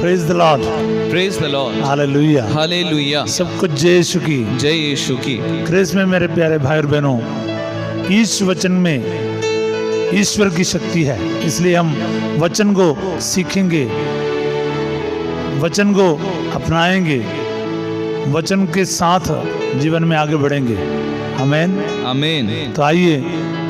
Praise the Lord, praise the Lord, hallelujah, hallelujah. सब कुछ जय यीशु की। जय यीशु की। क्रिस में मेरे प्यारे भाई और बहनों, इस वचन में ईश्वर की शक्ति है, इसलिए हम वचन को सीखेंगे, वचन को अपनाएंगे, वचन के साथ जीवन में आगे बढ़ेंगे। आमीन, आमीन। तो आइए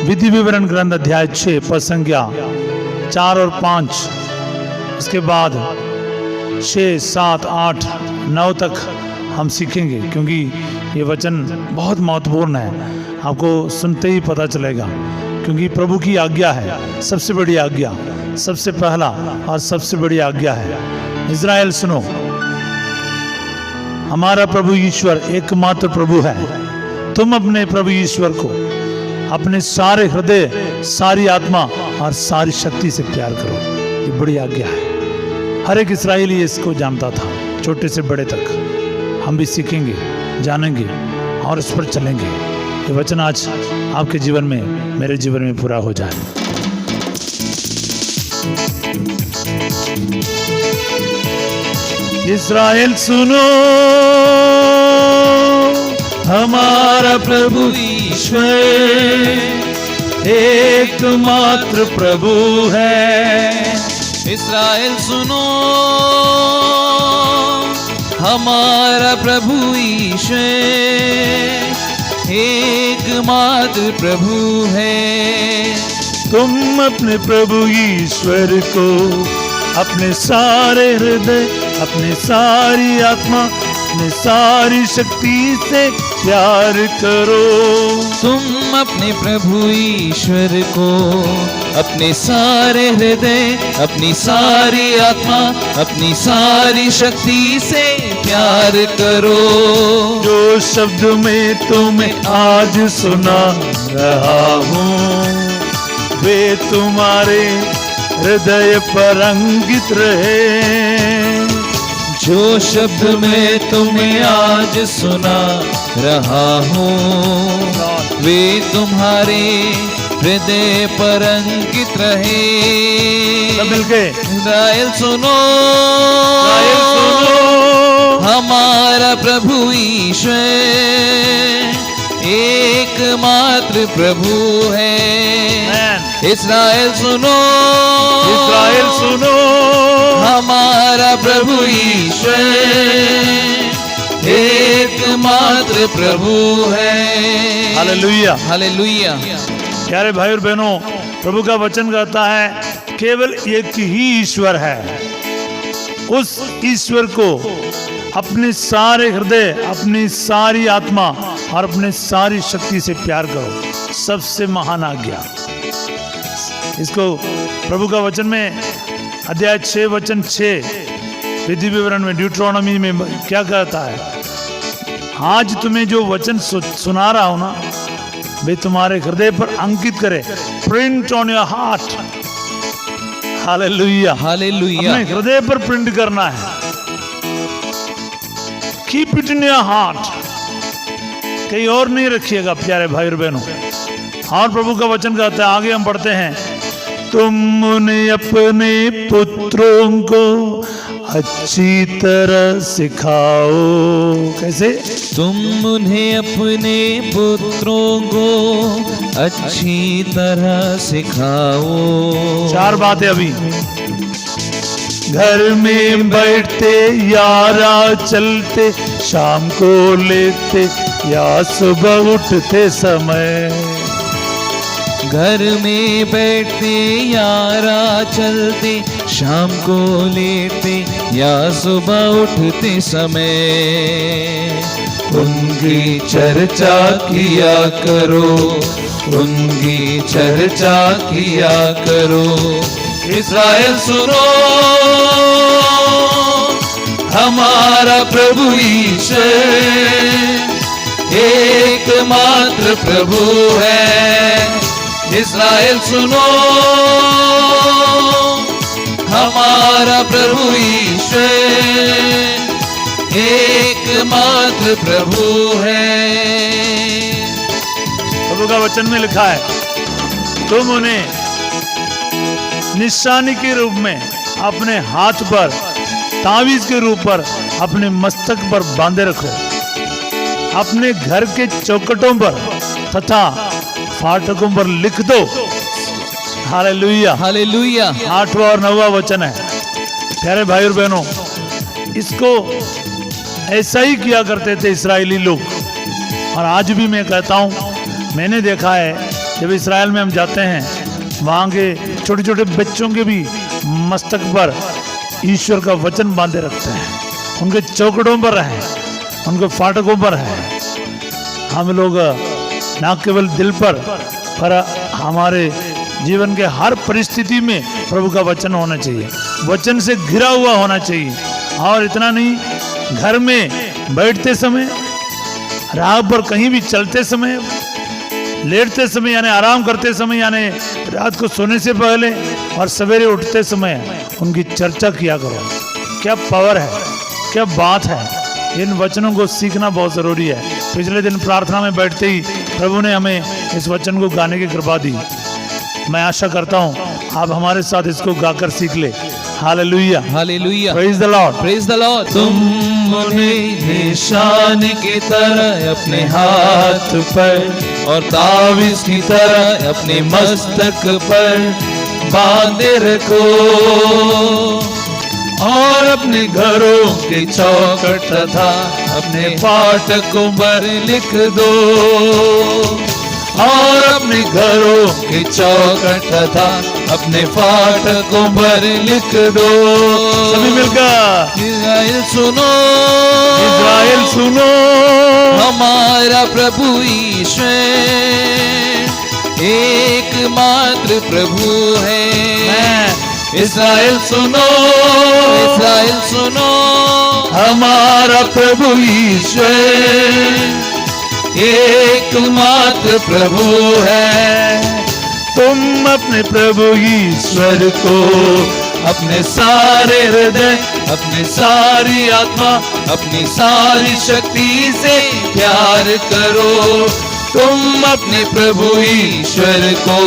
विधि विवरण ग्रंथ अध्याय 6 पद संख्या 4 और 5, उसके बाद 6, 7, 8, 9 तक हम सीखेंगे, क्योंकि ये वचन बहुत महत्वपूर्ण है। आपको सुनते ही पता चलेगा, क्योंकि प्रभु की आज्ञा है, सबसे बड़ी आज्ञा, सबसे पहला और सबसे बड़ी आज्ञा है। इज़राइल सुनो, हमारा प्रभु ईश्वर एकमात्र प्रभु है। तुम अपने प्रभु ईश्वर को अपने सारे हृदय, सारी आत्मा और सारी शक्ति से प्यार करो। ये बड़ी आज्ञा है। हर एक इस्राएली इसको जानता था, छोटे से बड़े तक। हम भी सीखेंगे, जानेंगे और इस पर चलेंगे। ये वचन आज आपके जीवन में, मेरे जीवन में पूरा हो जाए। इस्राएल सुनो, हमारा प्रभु ईश्वर एकमात्र प्रभु है। इस्राएल सुनो, हमारा प्रभु ईश्वर एकमात्र प्रभु है। तुम अपने प्रभु ईश्वर को अपने सारे हृदय, अपनी सारी आत्मा, अपनी सारी शक्ति से प्यार करो। तुम अपने प्रभु ईश्वर को अपने सारे हृदय, अपनी सारी आत्मा, अपनी सारी शक्ति से प्यार करो। जो शब्द मैं तुम्हें आज सुना रहा हूँ, वे तुम्हारे हृदय पर अंकित रहे। जो शब्द मैं तुम्हें आज सुना रहा हूँ, वे तुम्हारे हृदय पर अंकित रहे। सब मिलके इस्राएल सुनो, इस्राएल सुनो, हमारा प्रभु ईश्वर एकमात्र प्रभु है। इस्राएल सुनो, इस्राएल सुनो, हमारा प्रभु ईश्वर एकमात्र प्रभु है। Hallelujah, hallelujah. प्यारे भाई और बहनों, प्रभु का वचन कहता है केवल एक ही ईश्वर है। उस ईश्वर को अपने सारे हृदय, अपनी सारी आत्मा और अपने सारी शक्ति से प्यार करो। सबसे महान आज्ञा। इसको प्रभु का वचन में अध्याय 6 वचन 6 विधि विवरण में, ड्यूट्रोनॉमी में क्या कहता है? आज तुम्हें जो वचन सुना रहा हूं ना, वे तुम्हारे हृदय पर अंकित करे। Print on your heart. Hallelujah, hallelujah. अपने हृदय पर प्रिंट करना है। Keep it in your heart, कहीं और नहीं रखिएगा प्यारे भाई और बहनों। और प्रभु का वचन कहता है, आगे हम पढ़ते हैं, तुम उन्हें अपने पुत्रों को अच्छी तरह सिखाओ। कैसे? तुम उन्हें अपने पुत्रों को अच्छी तरह सिखाओ। 4 बातें अभी। घर में बैठते या राह चलते, शाम को लेते या सुबह उठते समय। घर में बैठते या राह चलते, शाम को लेटे या सुबह उठते समय उनकी चर्चा किया करो, उनकी चर्चा किया करो। इस्राएल सुनो, हमारा प्रभु ईश्वर एकमात्र प्रभु है। इस्राएल सुनो, हमारा प्रभु ईश्वर एकमात्र प्रभु है। प्रभु का वचन में लिखा है, तुम उन्हें निशानी के रूप में अपने हाथ पर तावीज के रूप पर अपने मस्तक पर बांधे रखो, अपने घर के चौखटों पर तथा फाटकों पर लिख दो। हालेलुया। हालेलुया। 8वां और 9वां वचन है। प्यारे भाई और बहनों, इसको ऐसा ही किया करते थे इस्राएली लोग, और आज भी मैं कहता हूँ, मैंने देखा है जब इस्राएल में हम जाते हैं, वहाँ के छोटे छोटे बच्चों के भी मस्तक पर ईश्वर का वचन बांधे रखते हैं, उनके चौखटों पर है, उनके फाटकों पर है। हम लोग ना केवल दिल पर हमारे जीवन के हर परिस्थिति में प्रभु का वचन होना चाहिए, वचन से घिरा हुआ होना चाहिए। और इतना नहीं, घर में बैठते समय, राह पर कहीं भी चलते समय, लेटते समय यानी आराम करते समय, यानी रात को सोने से पहले और सवेरे उठते समय उनकी चर्चा किया करो। क्या पावर है, क्या बात है। इन वचनों को सीखना बहुत जरूरी है। पिछले दिन प्रार्थना में बैठते ही प्रभु ने हमें इस वचन को गाने की कृपा दी। मैं आशा करता हूँ आप हमारे साथ इसको गाकर सीख ले। Hallelujah. Hallelujah. Praise the Lord. Praise the Lord. तुम उन्हें निशान की तरह अपने हाथ पर और तावीज की तरह अपने मस्तक पर बांधे रखो, और अपने घरों के चौखट तथा अपने फाटकों पर लिख दो, और अपने घरों के चौखट तथा अपने फाटकों पर लिख दो। सभी मिलकर इस्राएल सुनो, इस्राएल सुनो, हमारा प्रभु ईश्वर एकमात्र प्रभु है। इस्राएल सुनो, इस्राएल सुनो, हमारा प्रभु ईश्वर एकमात्र प्रभु है। तुम अपने प्रभु ईश्वर को अपने सारे हृदय, अपनी सारी आत्मा, अपनी सारी शक्ति से प्यार करो। तुम अपने प्रभु ईश्वर को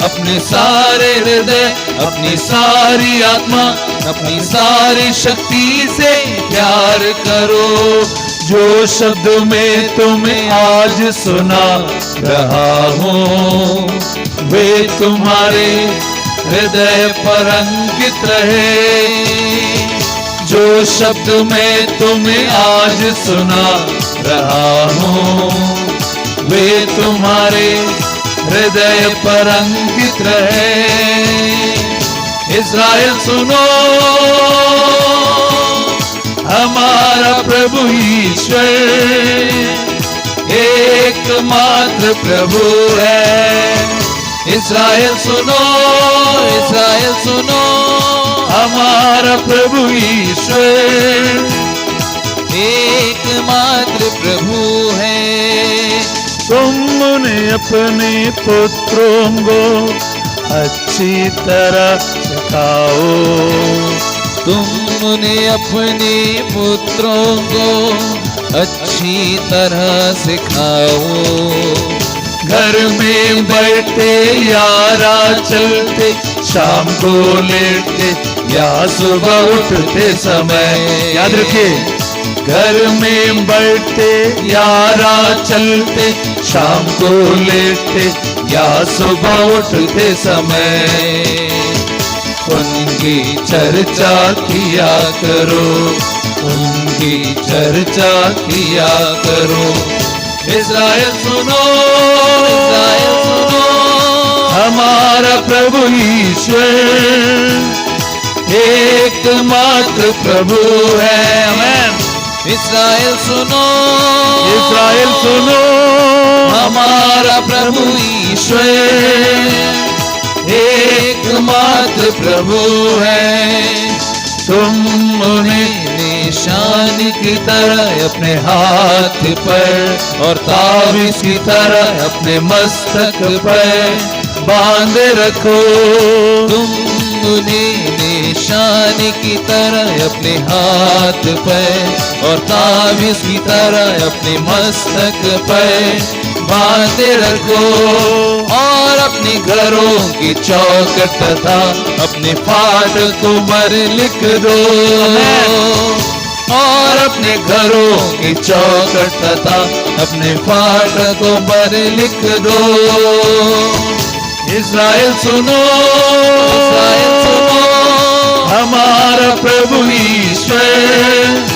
अपने सारे हृदय, अपनी सारी आत्मा, अपनी सारी शक्ति से प्यार करो। जो शब्द मैं तुम्हें आज सुना रहा हूँ, वे तुम्हारे हृदय पर अंकित रहे। जो शब्द मैं तुम्हें आज सुना रहा हूँ, वे तुम्हारे हृदय पर अंकित रहे। इस्राएल सुनो, हमारा प्रभु ईश्वर एकमात्र प्रभु है। इस्राएल सुनो, इस्राएल सुनो, हमारा प्रभु ईश्वर एकमात्र प्रभु है। तुम उन्हें अपने पुत्रों को अच्छी तरह सिखाओ, तुम उन्हें अपने पुत्रों को अच्छी तरह सिखाओ। घर में बैठते या राह चलते, शाम को लेटते या सुबह उठते समय। याद रखिए, घर में बैठते या राह चलते, शाम को लेटते या सुबह उठते समय उनकी चर्चा किया करो, उनकी चर्चा किया करो। इस्राएल सुनो, इस्राएल सुनो, हमारा प्रभु ईश्वर एकमात्र प्रभु है। आमीन। इस्राएल सुनो, इस्राएल सुनो, हमारा प्रभु ईश्वर एकमात्र प्रभु है। तुम उन्हें निशान की तरह अपने हाथ पर और तावीज की तरह अपने मस्तक पर बांधे रखो। तुम उन्हें निशान की तरह अपने हाथ पर और तावीज की तरह अपने मस्तक पर बांधे रखो और अपने घरों की चौखट तथा अपने फाटकों पर लिख दो और अपने घरों की चौखट तथा अपने फाटकों पर लिख दो। इस्राएल सुनो, इस्राएल सुनो, हमारा प्रभु ईश्वर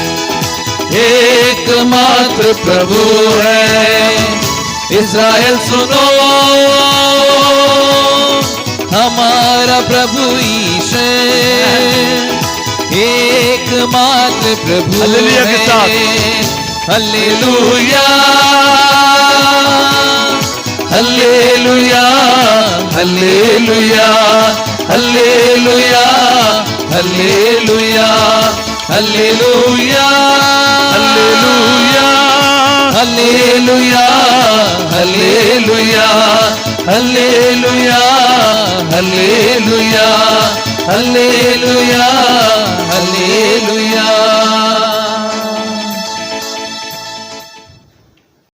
एकमात्र प्रभु है। इस्राएल सुनो, हमारा प्रभु ईश्वर एकमात्र प्रभु हालेलुया के साथ। है। Hallelujah, hallelujah, hallelujah, hallelujah, hallelujah, hallelujah, hallelujah, hallelujah, hallelujah, hallelujah, hallelujah, hallelujah,